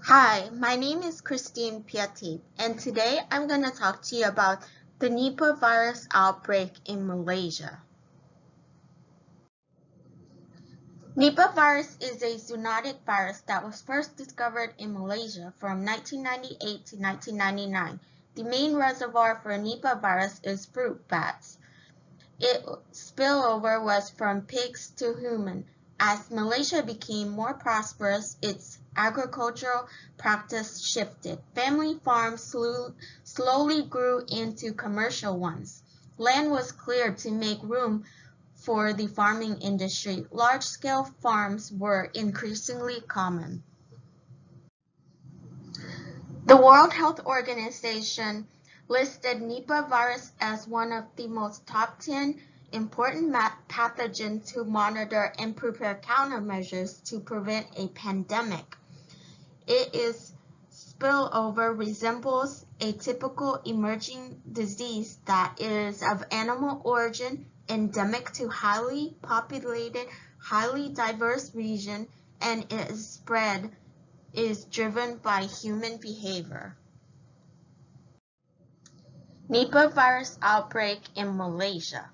Hi, my name is Christine Piatti, and today I'm going to talk to you about the Nipah virus outbreak in Malaysia. Nipah virus is a zoonotic virus that was first discovered in Malaysia from 1998 to 1999. The main reservoir for Nipah virus is fruit bats. Its spillover was from pigs to human. As Malaysia became more prosperous, its agricultural practice shifted. Family farms slowly grew into commercial ones. Land was cleared to make room for the farming industry. Large-scale farms were increasingly common. The World Health Organization listed Nipah virus as one of the most top 10 important pathogens to monitor and prepare countermeasures to prevent a pandemic. Its spillover resembles a typical emerging disease that is of animal origin, endemic to highly populated, highly diverse region, and its spread is driven by human behavior. Nipah virus outbreak in Malaysia.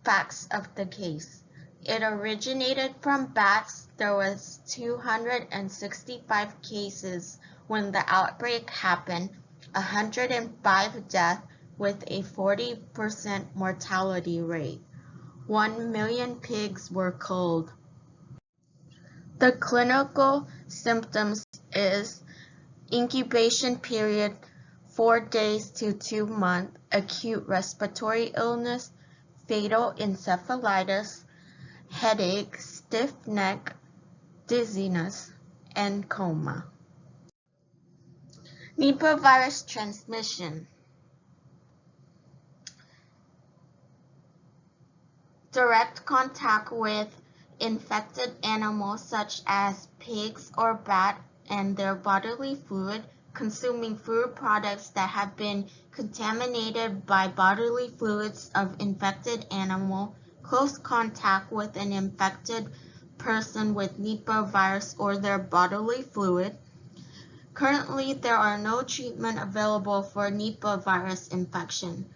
Facts of the case. It originated from bats. There was 265 cases when the outbreak happened, 105 deaths with a 40% mortality rate. 1 million pigs were killed. The clinical symptoms is incubation period 4 days to 2 months, acute respiratory illness, fatal encephalitis, headache, stiff neck, dizziness, and coma. Nipah virus transmission. Direct contact with infected animals such as pigs or bats and their bodily fluid, consuming food products that have been contaminated by bodily fluids of infected animal, close contact with an infected person with Nipah virus or their bodily fluid. Currently, there are no treatment available for Nipah virus infection.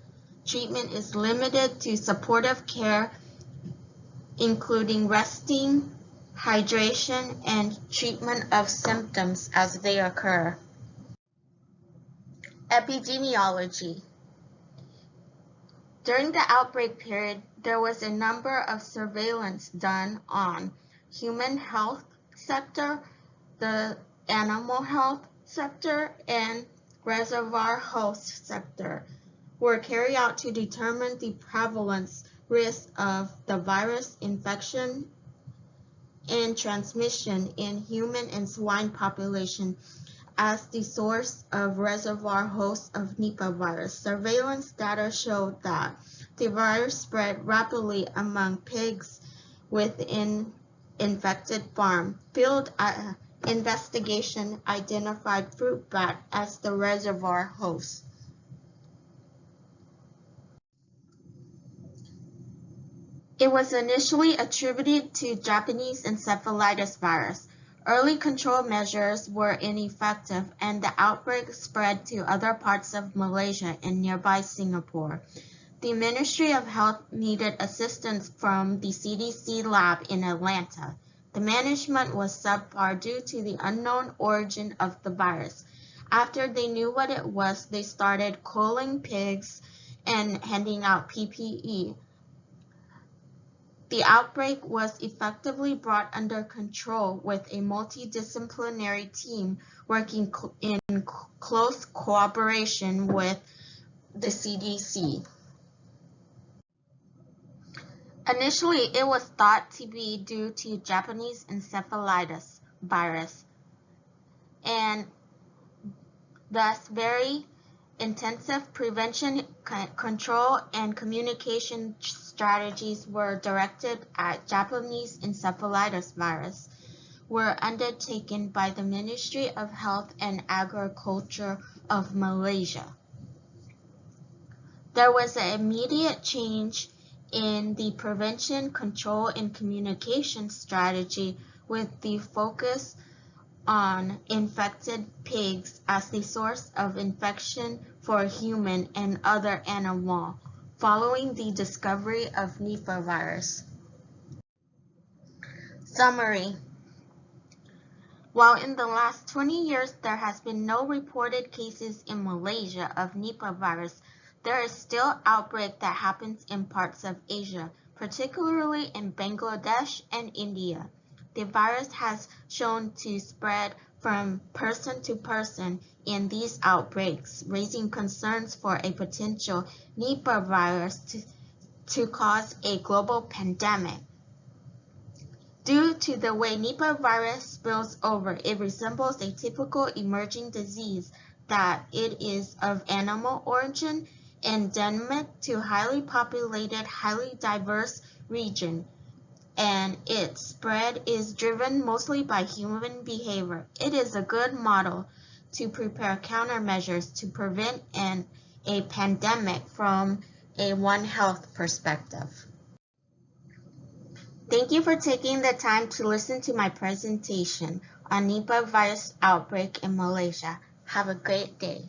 Treatment is limited to supportive care, including resting, hydration, and treatment of symptoms as they occur. Epidemiology. During the outbreak period, there was a number of surveillance done on human health sector, the animal health sector, and reservoir host sector were carried out to determine the prevalence risk of the virus infection and transmission in human and swine population as the source of reservoir hosts of Nipah virus. Surveillance data showed that the virus spread rapidly among pigs within infected farm. Field investigation identified fruit bat as the reservoir host. It was initially attributed to Japanese encephalitis virus. Early control measures were ineffective, and the outbreak spread to other parts of Malaysia and nearby Singapore. The Ministry of Health needed assistance from the CDC lab in Atlanta. The management was subpar due to the unknown origin of the virus. After they knew what it was, they started culling pigs and handing out PPE. The outbreak was effectively brought under control with a multidisciplinary team working in close cooperation with the CDC. Initially, it was thought to be due to Japanese encephalitis virus, and thus very intensive prevention, control, and communication strategies were directed at Japanese encephalitis virus, were undertaken by the Ministry of Health and Agriculture of Malaysia. There was an immediate change in the prevention, control, and communication strategy with the focus on infected pigs as the source of infection for human and other animals following the discovery of Nipah virus. Summary. While in the last 20 years there has been no reported cases in Malaysia of Nipah virus, there is still outbreak that happens in parts of Asia, particularly in Bangladesh and India. The virus has shown to spread from person to person in these outbreaks, raising concerns for a potential Nipah virus to cause a global pandemic. Due to the way Nipah virus spills over, it resembles a typical emerging disease that it is of animal origin, endemic to highly populated, highly diverse region, and its spread is driven mostly by human behavior. It is a good model to prepare countermeasures to prevent a pandemic from a One Health perspective. Thank you for taking the time to listen to my presentation on Nipah virus outbreak in Malaysia. Have a great day.